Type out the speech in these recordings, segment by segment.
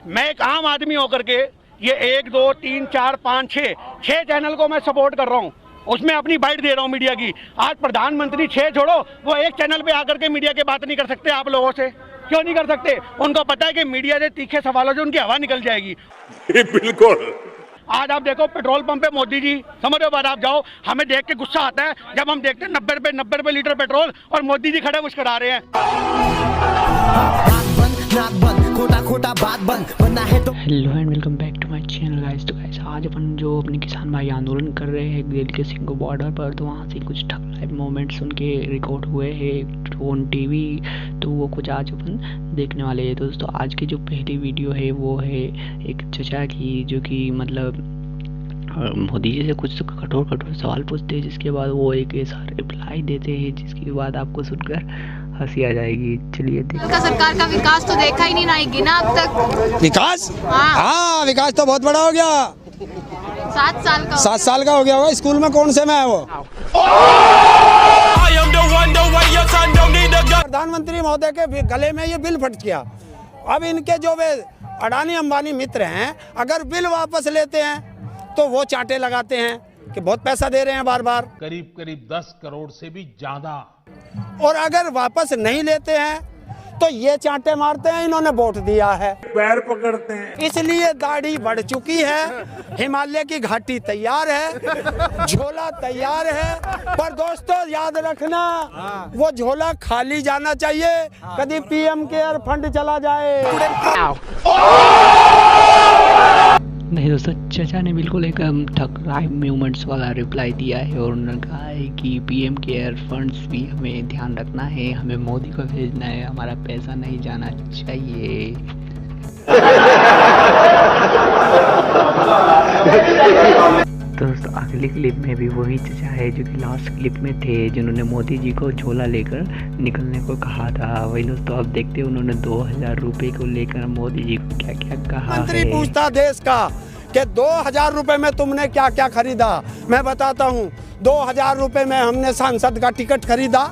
मैं एक आम आदमी होकर के ये 1 2 3 4 5 6 चैनल को मैं सपोर्ट कर रहा हूँ, उसमें अपनी बाइट दे रहा हूँ मीडिया की। आज प्रधानमंत्री 6 छोड़ो, वो एक चैनल पे आकर के मीडिया की बात नहीं कर सकते आप लोगों से? क्यों नहीं कर सकते? उनको पता है कि मीडिया से तीखे सवालों से उनकी हवा निकल जाएगी। बिल्कुल। आज आप देखो पेट्रोल पंप पे मोदी जी, समझ रहे हो बात? आप जाओ, हमें देख के गुस्सा आता है जब हम देखते हैं 90 रुपए लीटर पेट्रोल और मोदी जी खड़े मुस्कुरा रहे हैं। Hello and welcome back to my channel guys. तो गाइस आज अपन जो अपने किसान भाई आंदोलन कर रहे हैं दिल्ली के सिंगो बॉर्डर पर, तो वहाँ से कुछ ठग लाइव मोमेंट्स उनके रिकॉर्ड हुए हैं ऑन टीवी, तो वो कुछ आज अपन देखने वाले हैं। तो दोस्तों आज की जो पहली वीडियो है वो है एक चचा की, जो कि मतलब मोदी जी से कुछ कठोर सवाल पूछते हैं, जिसके बाद वो एक ऐसा रिप्लाई देते हैं जिसके बाद आपको सुनकर हंसी आ जाएगी। चलिए देखते। सरकार का विकास तो देखा ही नहीं, ना ही गिना अब तक। विकास? हाँ, विकास तो बहुत बड़ा हो गया। 7 साल का हो गया होगा। स्कूल में कौन से में है वो? प्रधानमंत्री महोदय के गले में ये बिल फट गया। अब इनके जो वे अडानी अंबानी मित्र हैं, अगर बिल वापस लेते हैं तो वो चांटे लगाते हैं कि बहुत पैसा दे रहे हैं बार बार, करीब 10 करोड़ से भी ज्यादा। और अगर वापस नहीं लेते हैं तो ये चांटे मारते हैं इन्होंने वोट दिया है, पैर पकड़ते हैं। इसलिए दाढ़ी बढ़ चुकी है, हिमालय की घाटी तैयार है, झोला तैयार है। पर दोस्तों याद रखना, वो झोला खाली जाना चाहिए, कभी पीएम केयर फंड चला जाए। नहीं दोस्तों, चचा ने बिल्कुल एक ठग लाइव मूवमेंट्स वाला रिप्लाई दिया है और उन्होंने कहा है कि पीएम केयर फंड्स भी हमें ध्यान रखना है, हमें मोदी को भेजना है, हमारा पैसा नहीं जाना चाहिए। तो दोस्तों अगली क्लिप में भी वही चचा है जो कि लास्ट क्लिप में थे, जिन्होंने मोदी जी को झोला लेकर निकलने को कहा था। वही दोस्तों अब देखते हैं उन्होंने 2000 रुपए को लेकर मोदी जी को क्या क्या कहा। मंत्री पूछता देश का कि 2000 रुपए में तुमने क्या क्या खरीदा? मैं बताता हूँ, 2000 रुपए में हमने सांसद का टिकट खरीदा,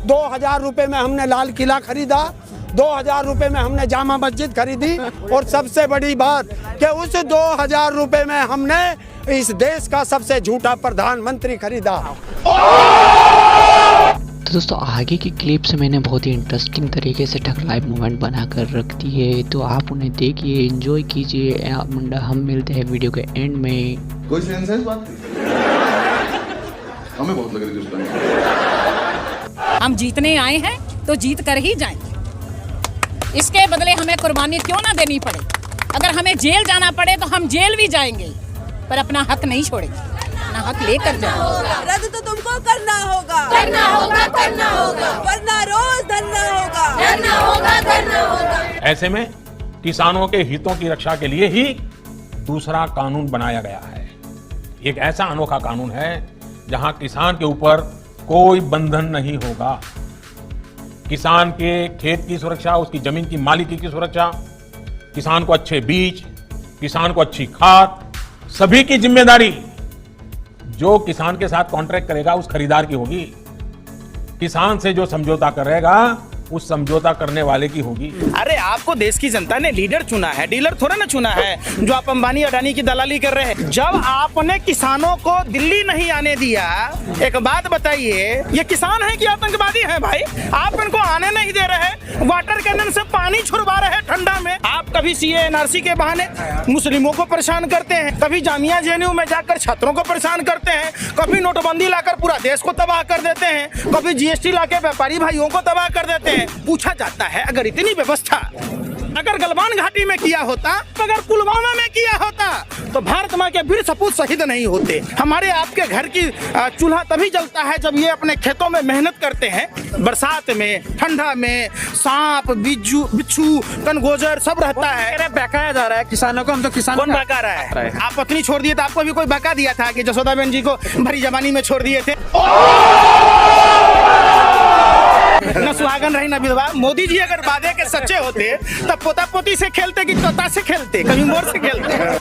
2000 रुपए में हमने लाल किला खरीदा, 2000 रुपए में हमने जामा मस्जिद खरीदी, और सबसे बड़ी बात कि उस 2000 रुपए में हमने इस देश का सबसे झूठा प्रधानमंत्री खरीदा। तो दोस्तों आगे की क्लिप्स मैंने बहुत ही इंटरेस्टिंग तरीके से ठग लाइव मूवमेंट बनाकर रख दी है, तो आप उन्हें देखिए, एंजॉय कीजिए। हम मिलते हैं वीडियो के एंड में। कोई सेंस है इस बात की? हमें बहुत लग रही है। हम जीतने आए हैं तो जीत कर ही जाएंगे, इसके बदले हमें कुर्बानी क्यों ना देनी पड़े। अगर हमें जेल जाना पड़े तो हम जेल भी जाएंगे, पर अपना हक नहीं छोड़ेंगे, अपना हक लेकर जाएंगे। रद्द तो तुमको करना होगा, करना होगा, करना होगा, वरना रोज धरना होगा, धरना होगा, धरना होगा। ऐसे में किसानों के हितों की रक्षा के लिए ही दूसरा कानून बनाया गया है। एक ऐसा अनोखा कानून है जहां किसान के ऊपर कोई बंधन नहीं होगा। किसान के खेत की सुरक्षा, उसकी जमीन की मालिकी की सुरक्षा, किसान को अच्छे बीज, किसान को अच्छी खाद, सभी की जिम्मेदारी जो किसान के साथ कॉन्ट्रैक्ट करेगा उस खरीदार की होगी। किसान से जो समझौता करेगा उस समझौता करने वाले की होगी। अरे आपको देश की जनता ने लीडर चुना है, डीलर थोड़ा ना चुना है जो आप अंबानी अडानी की दलाली कर रहे हैं। जब आपने किसानों को दिल्ली नहीं आने दिया, एक बात बताइए, ये किसान है कि आतंकवादी है भाई? आप इनको आने नहीं दे रहे, वाटर कैनन से पानी छुड़वा रहे हैं ठंडा में। आप कभी सीए एनआरसी के बहाने मुस्लिमों को परेशान करते हैं, कभी जामिया जेएनयू में जाकर छात्रों को परेशान करते हैं, कभी नोटबंदी लाकर पूरा देश को तबाह कर देते हैं, कभी जीएसटी लाके व्यापारी भाइयों को तबाह कर देते हैं। पूछा जाता है अगर इतनी व्यवस्था अगर गलवान घाटी में किया होता, अगर पुलवामा में किया होता, तो भारत माँ के वीर सपूत शहीद नहीं होते। हमारे आपके घर की चूल्हा तभी जलता है जब ये अपने खेतों में मेहनत करते हैं, बरसात में, ठंडा में, सांप, बिच्छू, कनगोजर सब रहता है। बहकाया जा रहा है किसानों को। हम तो किसान कौन बहका रहा है? आप पत्नी छोड़ दिए तो आपको भी कोई बहका दिया था कि जसोदाबेन जी को भरी जवानी में छोड़ दिए थे? न सुहागन रही न विधवा। मोदी जी अगर वादे के सच्चे होते तब पोता पोती से खेलते कि तोता से खेलते, कभी मोर से खेलते।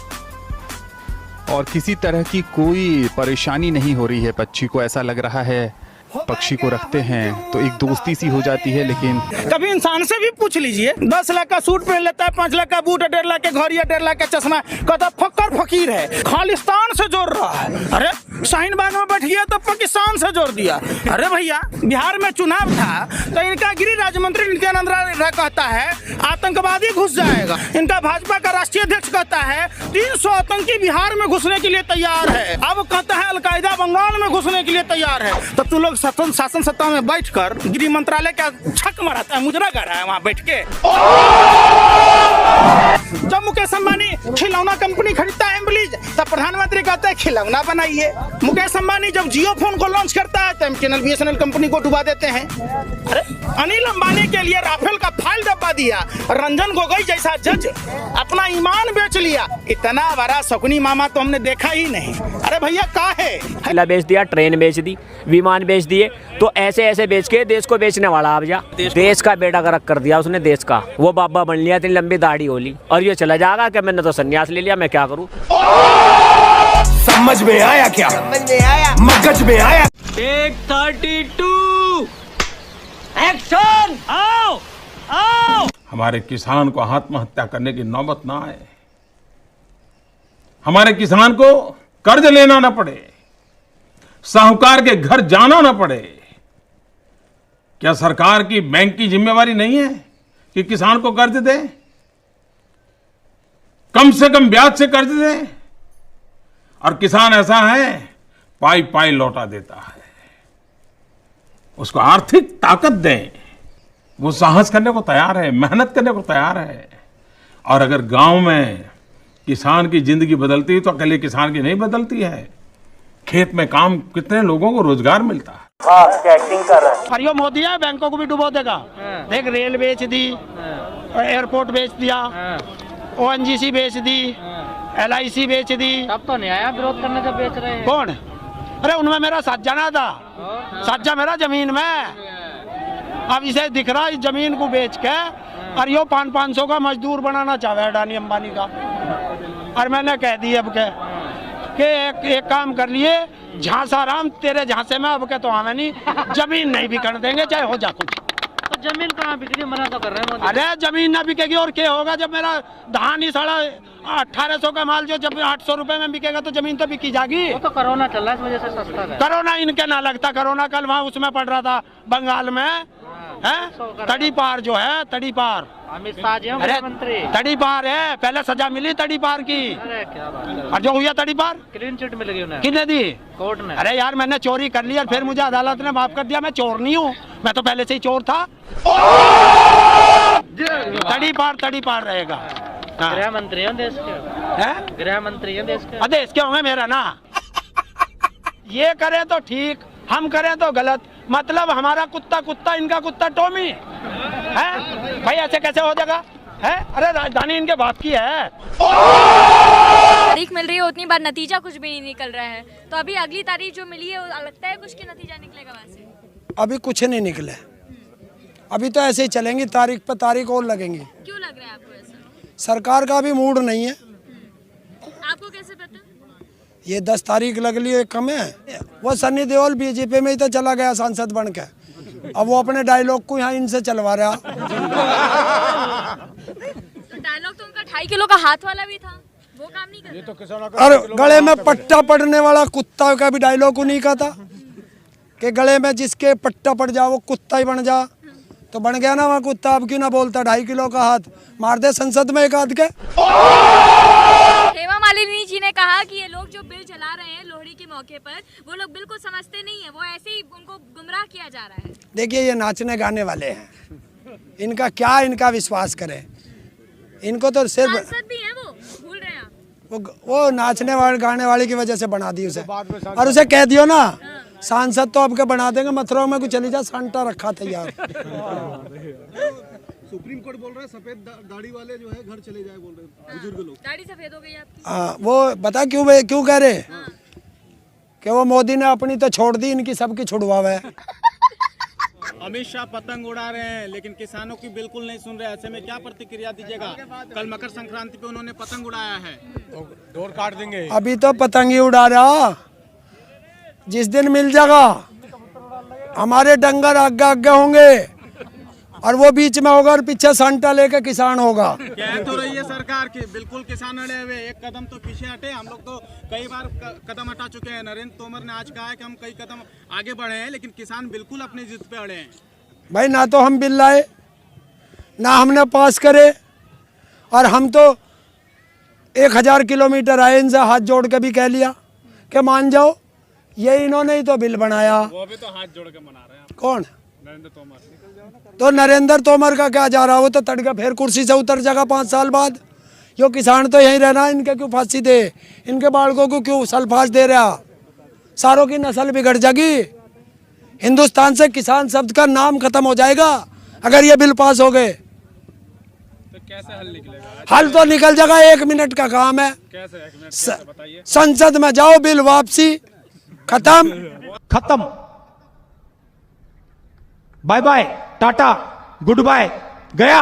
और किसी तरह की कोई परेशानी नहीं हो रही है पक्षी को। ऐसा लग रहा है पक्षी को रखते हैं तो एक दोस्ती सी हो जाती है। लेकिन कभी इंसान से भी पूछ लीजिए, 10 लाख का सूट पहन लेता है, 5 लाख का बूट, 1.5 लाख के घड़ी, 1.5 लाख का चश्मा, कहता फक्कर फकीर है, खालिस्तान से जोड़ रहा है। अरे शाहीन बाग में बैठ गया तो पाकिस्तान से जोड़ दिया। अरे भैया, बिहार में चुनाव था तो इनका गृह राज्य मंत्री नित्यानंद राय कहता है आतंकवादी घुस जाएगा। इनका भाजपा का राष्ट्रीय अध्यक्ष कहता है 300 आतंकी बिहार में घुसने के लिए तैयार है। अब कहता है अलकायदा बंगाल में घुसने के लिए तैयार है। तो तू लोग शासन सत्ता में बैठकर गृह मंत्रालय का छक मराता है, मुजरा कर रहा है वहाँ बैठ के। जब मुकेश अंबानी खिलौना कंपनी खरीदता है एम्बलीज, तब प्रधानमंत्री कहता है खिलौना बनाइए। मुकेश अंबानी जब जियो फोन को लॉन्च करता है तो एमटीएनएल बीएसएनएल कंपनी को डुबा देते हैं। अरे अनिल अंबानी के लिए राफेल का फाइल डब्बा दिया, रंजन गोगोई जैसा जज अपना ईमान बेच लिया। इतना बड़ा शकुनी मामा तो हमने देखा ही नहीं। अरे भैया का है, किला बेच दिया, ट्रेन बेच दी, विमान बेच दिए, तो ऐसे ऐसे बेच के देश को बेचने वाला आप जा देश का बेड़ा गर्क कर दिया उसने। देश का वो बाबा बन लिया, इतनी लंबी दाढ़ी होली और ये चला जाएगा कि मैंने तो संन्यास ले लिया, मैं क्या करूं। समझ में आया क्या? समझ में आया, मगज में आया। टेक 32 एक्शन, आओ आओ। हमारे किसान को आत्महत्या करने की नौबत ना आए, हमारे किसान को कर्ज लेना ना पड़े, साहूकार के घर जाना ना पड़े। क्या सरकार की बैंक की जिम्मेवारी नहीं है कि किसान को कर्ज दे, कम से कम ब्याज से कर्ज दे? और किसान ऐसा है पाई पाई लौटा देता है। उसको आर्थिक ताकत दें, वो साहस करने को तैयार है, मेहनत करने को तैयार है। और अगर गांव में किसान की जिंदगी बदलती है तो अकेले किसान की नहीं बदलती है। खेत में काम कितने लोगों को रोजगार मिलता है। एक्टिंग कर रहा है। और यो मोदी है बैंकों को भी डुबो देगा। देख रेल बेच दी, एयरपोर्ट बेच दिया, ओएनजीसी बेच दी, LIC बेच दी। तब तो नहीं आया विरोध करने जब बेच रहे हैं। कौन? अरे उनमें मेरा साझा ना था, साझा मेरा जमीन में। अब इसे दिख रहा है इस जमीन को बेच के और यो 500 का मजदूर बनाना चाहे अडानी अंबानी का। और मैंने कह दी अब के एक काम कर लिए, झांसा राम तेरे झांसे में अब के तो हमें नहीं, जमीन नहीं बिकने देंगे चाहे हो जा कुछ। तो जमीन कहाँ बिकनी, मना तो कर रहे हैं। अरे जमीन ना बिकेगी और क्या होगा जब मेरा धान ही 1850 का माल जो जब 800 रुपए में बिकेगा तो जमीन तो बिकी जाएगी। वो तो कोरोना चल रहा है, इस वजह से सस्ता है। कोरोना इनके ना लगता, कोरोना कल वहाँ उसमें पड़ रहा था बंगाल में है, तड़ी पार जो है, तड़ी पार। अमित शाह जी मंत्री तड़ी पार है, पहले सजा मिली तड़ी पार की। अरे क्या बात है। और जो हुआ तड़ी पार क्लीन चिट मिल गई उन्हें। किसने दी? कोर्ट ने। अरे यार मैंने चोरी कर ली और फिर मुझे अदालत ने माफ कर दिया। मैं चोर नहीं हूँ, मैं तो पहले से ही चोर था। तड़ी पार रहेगा। गृह मंत्री हैं देश के, गृह मंत्री हैं देश के। देश के होंगे मेरा ना। ये करे तो ठीक, हम करें तो गलत। मतलब हमारा कुत्ता कुत्ता, इनका कुत्ता टॉमी है भाई। ऐसे कैसे हो जाएगा है? अरे राजधानी इनके बाप की है। तारीख मिल रही है उतनी बार नतीजा कुछ भी नहीं निकल रहा है। तो अभी अगली तारीख जो मिली है लगता है कुछ की नतीजा निकलेगा वैसे? अभी कुछ नहीं निकले, अभी तो ऐसे ही चलेंगी, तारीख पर तारीख और लगेंगी। क्यों लग रहा है आपको ऐसा? सरकार का भी मूड नहीं है। आपको कैसे पता? ये 10 तारीख लग ली कम है। वो सन्नी देओल बीजेपी में ही तो चला गया सांसद बन के, अब वो अपने डायलॉग को यहाँ इनसे चलवा रहा। तो डायलॉग तो उनका 2.5 किलो का हाथ वाला भी था, वो काम नहीं कर रहा। अरे गले में पट्टा पड़ने वाला कुत्ता का भी डायलॉग उन्हीं का था कि गले में जिसके पट्टा पड़ जा वो कुत्ता ही बन जा। तो बन गया ना वहाँ कुत्ता। अब क्यों ना बोलता 2.5 किलो का हाथ मार दे संसद में एक आध के। हेमा मालिनी जी ने कहा कि ये लोग जो बिल चला रहे हैं लोहड़ी के मौके पर, वो लोग बिल्कुल समझते नहीं है, वो ऐसे ही उनको गुमराह किया जा रहा है। देखिए ये नाचने गाने वाले हैं, इनका क्या इनका विश्वास करें। इनको तो सिर्फ सांसद भी है, वो भूल रहे हैं आप। वो नाचने वाले गाने वाले की वजह से बना दी उसे। और उसे कह दियो ना सांसद तो आपके बना देंगे, मथुरा में कुछ चली जा, सांटा रखा तैयार। सुप्रीम कोर्ट बोल रहा है सफेद दाढ़ी वाले जो है घर चले जाए, बोल रहे हैं बुजुर्ग लोग। दाढ़ी सफेद हो गई आपकी? हाँ, वो बता क्यों कह रहे कि वो मोदी ने अपनी तो छोड़ दी, इनकी सबकी छुड़वावे है। अमित शाह पतंग उड़ा रहे हैं लेकिन किसानों की बिल्कुल नहीं सुन रहे, ऐसे में क्या प्रतिक्रिया दीजिएगा? कल मकर संक्रांति पे उन्होंने पतंग उड़ाया है, तो डोर काट देंगे। अभी तो पतंग ही उड़ा रहा, जिस दिन मिल जाएगा हमारे डंगर आगे आगे होंगे और वो बीच में होगा और पीछे सांटा लेके किसान होगा। कह तो रही है सरकार की बिल्कुल किसान अड़े हुए, एक कदम तो पीछे हटे। हम लोग तो कई बार कदम हटा चुके हैं। नरेंद्र तोमर ने आज कहा है कि हम कई कदम आगे बढ़े हैं, लेकिन किसान बिल्कुल अपनी जिद पे अड़े हैं। भाई ना तो हम बिल लाए ना हमने पास करे, और हम तो 1000 किलोमीटर आए, इनसे हाथ जोड़ के भी कह लिया कि मान जाओ। ये इन्होंने ही तो बिल बनाया। वो भी तो हाथ जोड़ के मना रहे हैं। कौन? नरेंद्र तोमर। तो नरेंद्र तोमर का क्या जा रहा, वो तो तड़का फिर कुर्सी से उतर जाएगा 5 साल बाद। यो किसान तो यहीं रहना, इनके क्यों फांसी दे, इनके बालकों को क्यों सल्फास दे रहा, सारों की नस्ल बिगड़ जाएगी। हिंदुस्तान से किसान शब्द का नाम खत्म हो जाएगा अगर ये बिल पास हो गए। तो कैसे हल निकलेगा? हल तो निकल जाएगा, 1 मिनट का काम है। कैसे 1 मिनट कैसे बताइए? संसद में जाओ, बिल वापसी, खत्म। Bye bye, tata, goodbye, गया।